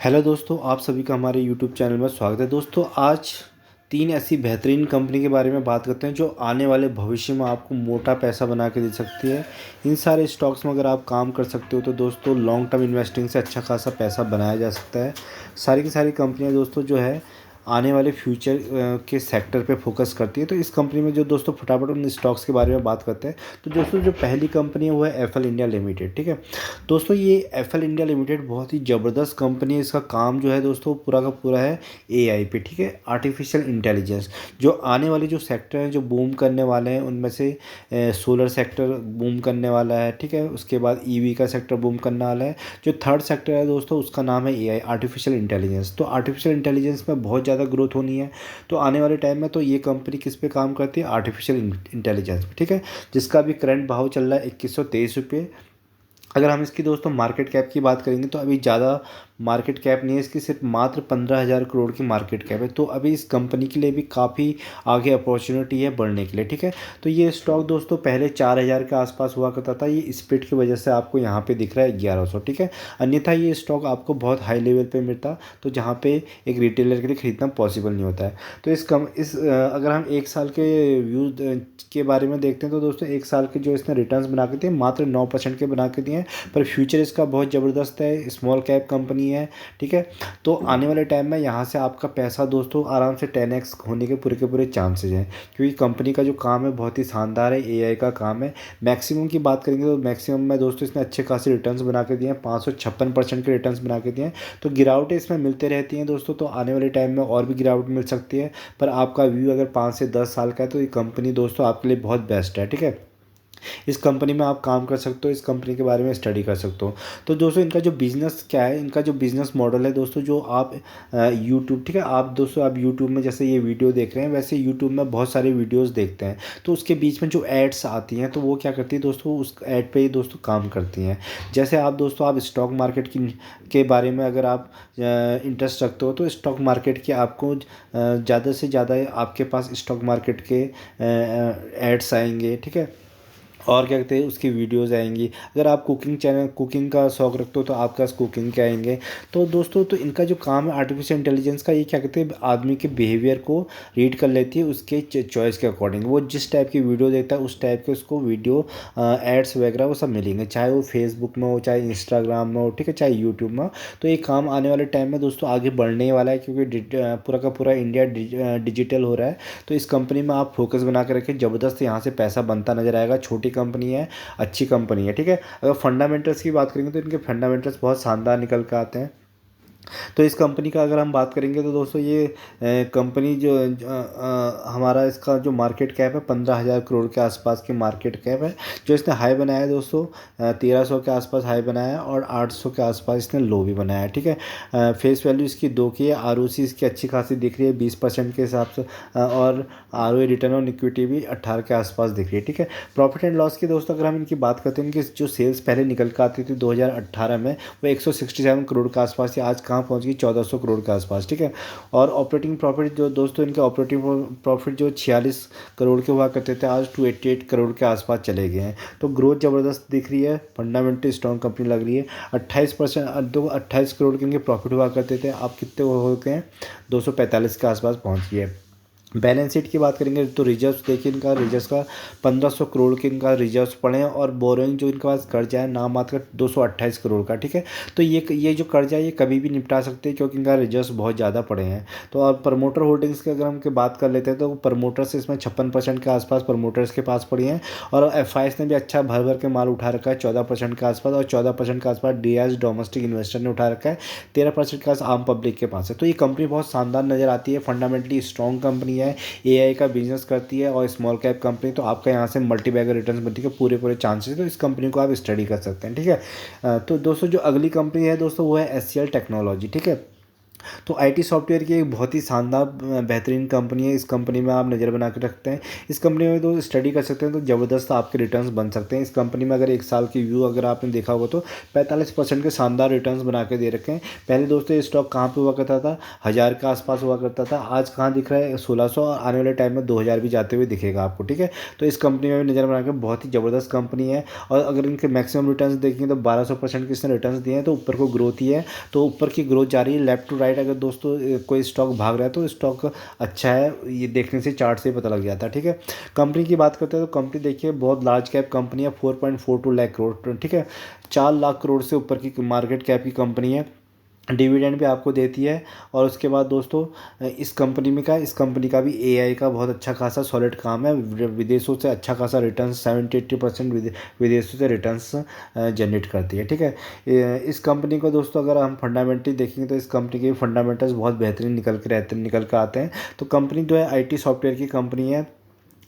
Hello दोस्तों, आप सभी का हमारे यूट्यूब चैनल में स्वागत है। दोस्तों, आज 3 ऐसी बेहतरीन कंपनी के बारे में बात करते हैं जो आने वाले भविष्य में आपको मोटा पैसा बना के दे सकती है। इन सारे स्टॉक्स में अगर आप काम कर सकते हो तो दोस्तों लॉन्ग टर्म इन्वेस्टिंग से अच्छा खासा पैसा बनाया जा सकता है। सारी की सारी कंपनियां दोस्तों जो है आने वाले फ्यूचर के सेक्टर पे फोकस करती है। तो इस कंपनी में जो दोस्तों फटाफट उन स्टॉक्स के बारे में बात करते हैं। तो दोस्तों जो पहली कंपनी है वो है एफएल इंडिया लिमिटेड। ठीक है दोस्तों, ये एफएल इंडिया लिमिटेड बहुत ही ज़बरदस्त कंपनी है। इसका काम जो है दोस्तों पूरा का पूरा है एआई पे। ठीक है, आर्टिफिशियल इंटेलिजेंस। जो आने वाले जो सेक्टर हैं जो बूम करने वाले हैं उनमें से सोलर सेक्टर बूम करने वाला है। ठीक है, उसके बाद ईवी का सेक्टर बूम करने वाला है। जो थर्ड सेक्टर है दोस्तों उसका नाम है एआई, आर्टिफिशियल इंटेलिजेंस। तो आर्टिफिशियल इंटेलिजेंस में बहुत ज़्यादा ग्रोथ होनी है। तो आने वाले टाइम में तो ये कंपनी किस पे काम करती है? आर्टिफिशियल इंटेलिजेंस पे। ठीक है, जिसका भी करंट भाव चल रहा है 2123 रुपये। अगर हम इसकी दोस्तों मार्केट कैप की बात करेंगे तो अभी ज़्यादा मार्केट कैप नहीं है इसकी, सिर्फ मात्र 15,000 करोड़ की मार्केट कैप है। तो अभी इस कंपनी के लिए भी काफ़ी आगे अपॉर्चुनिटी है बढ़ने के लिए। ठीक है, तो ये स्टॉक दोस्तों पहले 4,000 के आसपास हुआ करता था। ये स्प्लिट की वजह से आपको यहाँ पे दिख रहा है 1100। ठीक है, अन्यथा ये स्टॉक आपको बहुत हाई लेवल पे मिलता, तो जहाँ पे एक रिटेलर के लिए खरीदना पॉसिबल नहीं होता है। तो अगर हम एक साल के व्यूज के बारे में देखते हैं तो दोस्तों एक साल के जो इसने रिटर्न्स बना के दिए मात्र 9% के बना के दिए हैं। पर फ्यूचर इसका बहुत ज़बरदस्त है, स्मॉल कैप कंपनी है। ठीक है, तो आने वाले टाइम में यहाँ से आपका पैसा दोस्तों आराम से 10x होने के पूरे चांसेस हैं, क्योंकि कंपनी का जो काम है बहुत ही शानदार है, एआई का काम है। मैक्सिमम की बात करेंगे तो मैक्सिमम में दोस्तों इसने अच्छे खासे रिटर्न्स बना के दिए हैं, 556% के रिटर्न्स बना के दिए हैं। तो गिरावटें इसमें मिलते रहती हैं दोस्तों, तो आने वाले टाइम में और भी गिरावट मिल सकती है। पर आपका व्यू अगर 5 से 10 साल का है तो ये कंपनी दोस्तों आपके लिए बहुत बेस्ट है। ठीक है, इस कंपनी में आप काम कर सकते हो, इस कंपनी के बारे में स्टडी कर सकते हो। तो दोस्तों इनका जो बिज़नेस क्या है, इनका जो बिज़नेस मॉडल है दोस्तों, जो आप यूट्यूब, ठीक है, आप यूट्यूब में जैसे ये वीडियो देख रहे हैं वैसे यूट्यूब में बहुत सारे वीडियोस देखते हैं। तो उसके बीच में जो एड्स आती हैं तो वो क्या करती है दोस्तों, उस ऐड पे ही दोस्तों काम करती हैं। जैसे आप दोस्तों आप स्टॉक मार्केट के बारे में अगर आप इंटरेस्ट रखते हो तो स्टॉक मार्केट के आपको ज़्यादा से ज़्यादा आपके पास स्टॉक मार्केट के एड्स आएंगे। ठीक है, और क्या कहते हैं उसकी वीडियोज़ आएंगी। अगर आप कुकिंग का शौक़ रखते हो तो आपके पास कुकिंग के आएंगे। तो दोस्तों तो इनका जो काम है आर्टिफिशियल इंटेलिजेंस का, ये क्या कहते हैं आदमी के बिहेवियर को रीड कर लेती है, उसके चॉइस के अकॉर्डिंग वो जिस टाइप की वीडियो देखता है उस टाइप के उसको वीडियो एड्स वगैरह वो सब मिलेंगे, चाहे वो फेसबुक में हो, चाहे इंस्टाग्राम में हो, ठीक है, चाहे यूट्यूब में हो। तो ये काम आने वाले टाइम में दोस्तों आगे बढ़ने वाला है, क्योंकि पूरा का पूरा इंडिया डिजिटल हो रहा है। तो इस कंपनी में आप फोकस बना के रखें, ज़बरदस्त यहाँ से पैसा बनता नजर आएगा। छोटी कंपनी है, अच्छी कंपनी है। ठीक है, अगर फंडामेंटल्स की बात करेंगे तो इनके फंडामेंटल्स बहुत शानदार निकल कर आते हैं। तो इस कंपनी का अगर हम बात करेंगे तो दोस्तों ये कंपनी जो हमारा इसका जो मार्केट कैप है 15,000 करोड़ के आसपास की मार्केट कैप है। जो इसने हाई बनाया है दोस्तों 1300 के आसपास हाई बनाया है और 800 के आसपास इसने लो भी बनाया है। ठीक है, फेस वैल्यू इसकी 2 की है। आरओसी इसकी अच्छी खासी दिख रही है 20% के हिसाब से, और आरओए रिटर्न ऑन इक्विटी भी 18 के आसपास दिख रही है। ठीक है, प्रॉफिट एंड लॉस की दोस्तों अगर हम इनकी बात करते हैं, इनकी जो सेल्स पहले निकल कर आती थी 2018 में वो 167 करोड़ के आसपास थी, आज कहाँ पहुंच गई 1400 करोड़ के आसपास। ठीक है, और ऑपरेटिंग प्रॉफिट जो दोस्तों इनके ऑपरेटिंग प्रॉफिट जो 46 करोड़ के हुआ करते थे आज 288 करोड़ के आसपास चले गए हैं। तो ग्रोथ ज़बरदस्त दिख रही है, फंडामेंटली स्ट्रॉन्ग कंपनी लग रही है। 28 करोड़ के इनके प्रॉफिट हुआ करते थे, आप कितने हो गए हैं 245 के आसपास पहुँच गए। बैलेंस शीट की बात करेंगे तो रिजर्व्स देखिए, इनका रिजर्व्स का 1500 करोड़ के इनका रिजर्व्स पड़े हैं, और बोरोइंग जो इनके पास कर्जा है नाम मात्र 228 करोड़ का। ठीक है, तो ये जो कर्जा है ये कभी भी निपटा सकते हैं क्योंकि इनका रिजर्व्स बहुत ज़्यादा पड़े हैं। तो और प्रमोटर होल्डिंग्स की अगर हम बात कर लेते हैं तो प्रमोटर्स इसमें 56% के आसपास प्रमोटर्स के पास पड़ी हैं, और एफ ने भी अच्छा भर भर के माल उठा रखा है 14% के आसपास, और 14% के आसपास डीआईएस डोमेस्टिक इन्वेस्टर ने उठा रखा है, 13% के पास आम पब्लिक के पास है। तो ये कंपनी बहुत शानदार नज़र आती है, फंडामेंटली स्ट्रॉन्ग कंपनी है, एआई का बिजनेस करती है और स्मॉल कैप कंपनी। तो आपका यहाँ से मल्टी बैगर रिटर्न्स बनने के पूरे चांसेस, तो इस कंपनी को आप स्टडी कर सकते हैं। ठीक है, तो दोस्तों जो अगली कंपनी है दोस्तों वो है एचसीएल टेक्नोलॉजी। ठीक है, तो आईटी सॉफ्टवेयर की एक बहुत ही शानदार बेहतरीन कंपनी है। इस कंपनी में आप नज़र बना के रखते हैं। इस कंपनी में तो स्टडी कर सकते हैं तो ज़बरदस्त आपके रिटर्न्स बन सकते हैं। इस कंपनी में अगर एक साल की व्यू अगर आपने देखा होगा तो 45% के शानदार रिटर्न्स बना के दे रखे हैं। पहले दोस्तों ये स्टॉक कहाँ पे हुआ करता था, 1000 के आसपास हुआ करता था। आज कहाँ दिख रहा है, 1600, और आने वाले टाइम में 2000 भी जाते हुए दिखेगा आपको। ठीक है, तो इस कंपनी में भी नज़र बना के, बहुत ही ज़बरदस्त कंपनी है। और अगर इनके मैक्सिमम रिटर्न्स देखेंगे तो 1200% के इसने रिटर्न्स दिए हैं। तो ऊपर को ग्रोथ ही है, तो ऊपर की ग्रोथ जा रही है। लेफ्ट टू राइट अगर दोस्तों कोई स्टॉक भाग रहा है तो स्टॉक अच्छा है, ये देखने से चार्ट से ही पता लग जाता है। ठीक है, कंपनी की बात करते हैं तो कंपनी देखिए बहुत लार्ज कैप कंपनी है, 4.42 लाख करोड़। ठीक है, 4 लाख करोड़ से ऊपर की मार्केट कैप की कंपनी है। डिविडेंड भी आपको देती है। और उसके बाद दोस्तों इस कंपनी का भी एआई का बहुत अच्छा खासा सॉलिड काम है। विदेशों से अच्छा खासा रिटर्न्स 70-80% विदेशों से रिटर्न्स जनरेट करती है। ठीक है, इस कंपनी को दोस्तों अगर हम फंडामेंटली देखेंगे तो इस कंपनी के फंडामेंटल्स बहुत बेहतरीन निकल कर आते हैं। तो कंपनी जो है आईटी सॉफ्टवेयर की कंपनी है।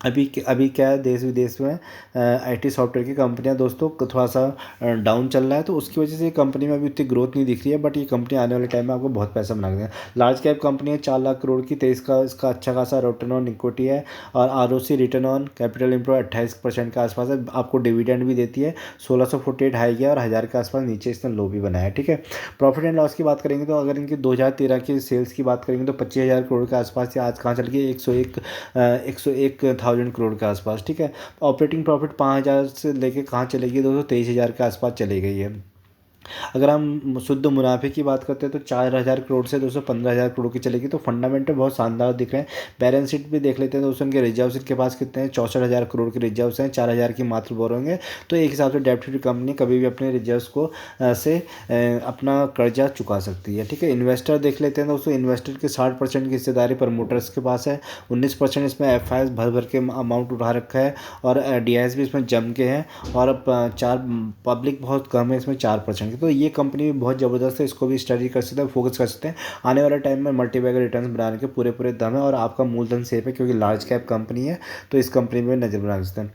अभी क्या है, देश विदेश में आईटी सॉफ्टवेयर की कंपनियां दोस्तों थोड़ा सा डाउन चल रहा है, तो उसकी वजह से ये कंपनी में अभी उतनी ग्रोथ नहीं दिख रही है। बट ये कंपनी आने वाले टाइम में आपको बहुत पैसा बना देंगे। लार्ज कैप कंपनी है, 4 लाख करोड़ की, 23 का इसका अच्छा खासा रिटर्न ऑन इक्विटी है। और ROC return on capital employ 28% के आसपास है। आपको डिविडेंड भी देती है। 1648 हाई गया और 1000 के आसपास नीचे इसने लो भी बनाया है। ठीक है, प्रॉफिट एंड लॉस की बात करेंगे तो अगर इनकी 2013 की सेल्स की बात करेंगे तो 25,000 करोड़ के आसपास, या आज कहाँ चल गई 101,000 करोड़ के आसपास। ठीक है, ऑपरेटिंग प्रॉफिट 5,000 से लेके कहाँ चली गई दोस्तों, 23,000 के आसपास चली गई है। अगर हम शुद्ध मुनाफे की बात करते हैं तो 4,000 करोड़ से 215,000 करोड़ की चलेगी। तो फंडामेंटल बहुत शानदार दिख रहे हैं। बैलेंस शीट भी देख लेते हैं दोस्तों, उनके रिजर्व्स इनके पास कितने हैं, 64,000 करोड़ के रिजर्व्स हैं, 4,000 की मात्र बोरोइंग है। तो एक हिसाब से डेब्ट फ्री कंपनी कभी भी अपने रिजर्व्स को अपना कर्जा चुका सकती है। ठीक है, इन्वेस्टर देख लेते हैं दोस्तों, इन्वेस्टर के 60% की हिस्सेदारी प्रमोटर्स के पास है। 19% इसमें एफ भर भर के अमाउंट उठा रखा है। और डी भी इसमें जम के हैं। और चार पब्लिक बहुत कम है इसमें, 4%। तो ये कंपनी भी बहुत ज़बरदस्त है, इसको भी स्टडी कर सकते हैं, फोकस कर सकते हैं। आने वाले टाइम में मल्टीबैगर रिटर्न्स बनाने के पूरे पूरे दम है। और आपका मूलधन सेफ है क्योंकि लार्ज कैप कंपनी है। तो इस कंपनी में नज़र बना सकते हैं।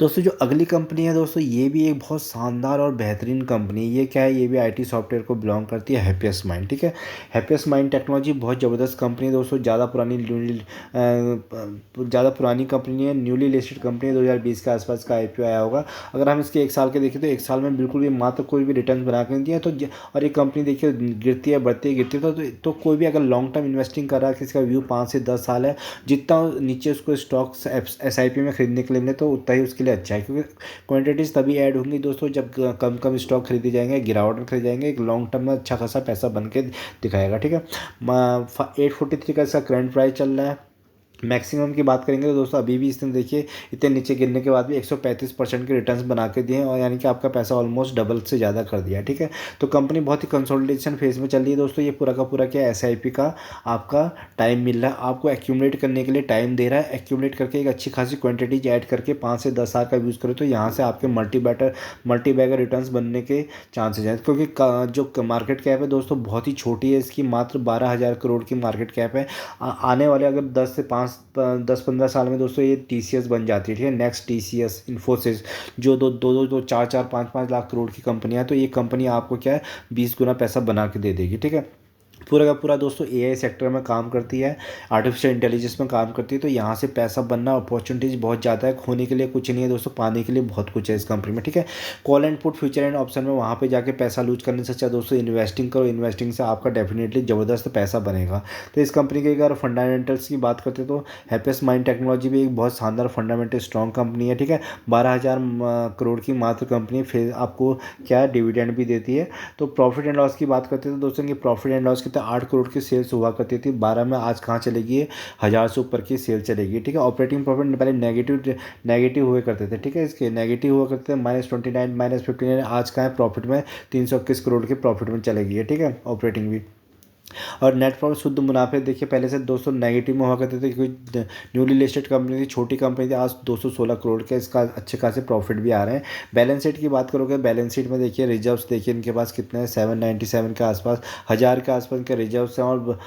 दोस्तों जो अगली कंपनी है दोस्तों, ये भी एक बहुत शानदार और बेहतरीन कंपनी है। ये क्या है, ये भी आईटी सॉफ्टवेयर को बिलोंग करती है, हैप्पीएस्ट माइंड। ठीक है, हैप्पीएस्ट माइंड टेक्नोलॉजी बहुत ज़बरदस्त कंपनी है दोस्तों। ज़्यादा पुरानी कंपनी है, न्यूली लिस्टेड कंपनी है। 2020 के आसपास का आईपीओ आया होगा। अगर हम इसके एक साल के देखें तो एक साल में बिल्कुल भी मात्र कोई भी रिटर्न बना के नहीं दिया। और ये कंपनी देखिए गिरती है, बढ़ती है, गिरती है। तो कोई भी अगर लॉन्ग टर्म इन्वेस्टिंग कर रहा है, किसी का व्यू 5 से 10 साल है, जितना नीचे उसको स्टॉक्स एसआईपी में खरीदने के लिए मिले तो उतना ही उसके लिए अच्छा है। क्योंकि क्वांटिटीज़ तभी ऐड होंगी दोस्तों जब कम कम स्टॉक खरीदे जाएंगे, गिरावट में खरीदे जाएंगे। एक लॉन्ग टर्म में अच्छा खासा पैसा बन के दिखाएगा। ठीक है, 843 का इसका करंट प्राइस चल रहा है। मैक्सिमम की बात करेंगे तो दोस्तों अभी भी इसने देखिए इतने नीचे गिरने के बाद भी 135% के रिटर्न्स बना के दिए हैं। और यानी कि आपका पैसा ऑलमोस्ट डबल से ज़्यादा कर दिया है। ठीक है, तो कंपनी बहुत ही कंसोलिडेशन फेज में चल रही है दोस्तों। ये पूरा का पूरा क्या एसआईपी का आपका टाइम मिल रहा है, आपको एक्यूमुलेट करने के लिए टाइम दे रहा है। एक्यूमुलेट करके एक अच्छी खासी क्वांटिटीज ऐड करके 5 से 10 साल का यूज़ करो तो यहाँ से आपके मल्टीबैगर रिटर्न्स बनने के चांसेज हैं। क्योंकि जो मार्केट कैप है दोस्तों बहुत ही छोटी है, इसकी मात्र 12,000 करोड़ की मार्केट कैप है। आने वाले अगर 10-15 साल में दोस्तों ये टीसीएस बन जाती है। ठीक है, नेक्स्ट टीसीएस, इन्फोसिस, जो दो 4-4 5-5 लाख करोड़ की कंपनियां, तो ये कंपनी आपको क्या है 20 गुना पैसा बना के दे देगी। ठीक है, पूरा का पूरा दोस्तों एआई सेक्टर में काम करती है, आर्टिफिशियल इंटेलिजेंस में काम करती है। तो यहाँ से पैसा बनना, अपॉर्चुनिटीज़ बहुत ज़्यादा है। खोने के लिए कुछ नहीं है दोस्तों, पाने के लिए बहुत कुछ है इस कंपनी में। ठीक है, call and put, future and option में वहाँ पे जाके पैसा लूज करने से अच्छा दोस्तों इन्वेस्टिंग करो। इन्वेस्टिंग से आपका डेफिनेटली ज़बरदस्त पैसा बनेगा। तो इस कंपनी के अगर फंडामेंटल्स की बात करते हैं तो हैप्पीएस्ट माइंड टेक्नोलॉजी भी एक बहुत शानदार फंडामेंटल स्ट्रॉन्ग कंपनी है। ठीक है, 12,000 करोड़ की मात्र कंपनी, फिर आपको क्या डिविडेंड भी देती है। तो प्रॉफिट एंड लॉस की बात करते हैं तो दोस्तों की प्रॉफिट एंड लॉस कितना 8 करोड़ की सेल्स हुआ करती थी 12 में, आज कहाँ चलेगी, 1000 से ऊपर की सेल चलेगी। ठीक है, ऑपरेटिंग प्रॉफिट पहले नेगेटिव हुए करते थे। ठीक है, इसके नेगेटिव हुआ करते थे -29 -59, आज कहाँ है प्रॉफिट में 321 करोड़ के प्रॉफिट में चलेगी। ठीक है, ऑपरेटिंग भी। और नेट प्रॉफिट शुद्ध मुनाफे देखिए पहले से दोस्तों नेगेटिव में हुआ करते थे क्योंकि न्यूली लिस्टेड कंपनी थी, छोटी कंपनी थी। आज 216 करोड़ के इसका अच्छे खासे प्रॉफिट भी आ रहे हैं। बैलेंस शीट की बात करोगे, बैलेंस शीट में देखिए रिजर्व्स देखिए इनके पास कितने हैं, 797 के आसपास, 1000 के आसपास इनके रिजर्व्स हैं। और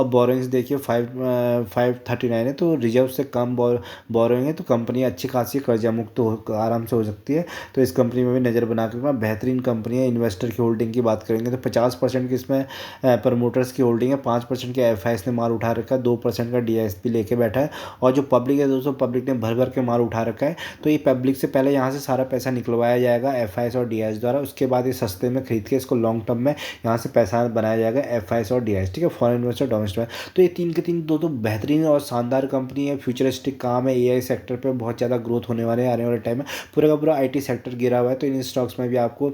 बोरोइंग्स देखिए 539 है, तो रिजर्व से कम बोरोइंग है। तो कंपनी अच्छी खासी कर्जा मुक्त आराम से हो सकती है। तो इस कंपनी में भी नज़र बना कर बेहतरीन कंपनी है। इन्वेस्टर की होल्डिंग की बात करेंगे तो 50% की इसमें प्रमोटर्स शेयर्स की होल्डिंग है, 5% के एफआईएस ने माल उठा रखा है, 2% का डीएसपी लेके बैठा है। और जो पब्लिक है दोस्तों, पब्लिक ने भर भर के माल उठा रखा है। तो ये पब्लिक से पहले यहाँ से सारा पैसा निकलवाया जाएगा एफआईएस और डीआईएस द्वारा। उसके बाद ये सस्ते में खरीद के इसको लॉन्ग टर्म में यहाँ से पैसा बनाया जाएगा एफआईएस और डीआईएस, ठीक है, फॉरेन इन्वेस्टर, डोमेस्टिक। तो ये तीन के तीन दो तो बेहतरीन और शानदार कंपनी है, फ्यूचरिस्टिक काम है। एआई सेक्टर पे बहुत ज़्यादा ग्रोथ होने वाले हैं आने वाले टाइम में। पूरा का पूरा आईटी सेक्टर गिरा हुआ है, तो इन स्टॉक्स में भी आपको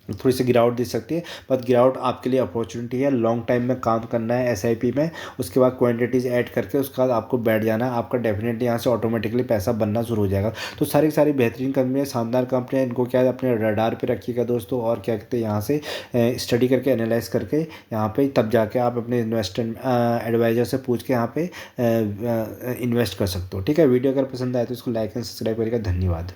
थोड़ी सी गिरावट दिख सकती है। बट गिरावट आपके लिए अपॉर्चुनिटी है, लॉन्ग टाइम में काम करना है एसआईपी में। उसके बाद क्वांटिटीज़ ऐड करके उसके बाद आपको बैठ जाना है, आपका डेफिनेटली यहाँ से ऑटोमेटिकली पैसा बनना शुरू हो जाएगा। तो सारी सारी बेहतरीन कंपनी है, शानदार कंपनी है, इनको क्या है अपने रडार पे रखिएगा दोस्तों। और क्या कहते हैं, यहाँ से स्टडी करके एनालाइज करके यहाँ पे तब जाके आप अपने इन्वेस्टमेंट एडवाइज़र से पूछ के यहाँ पे इन्वेस्ट कर सकते हो, ठीक है। वीडियो अगर पसंद आए तो इसको लाइक एंड सब्सक्राइब करिएगा। धन्यवाद।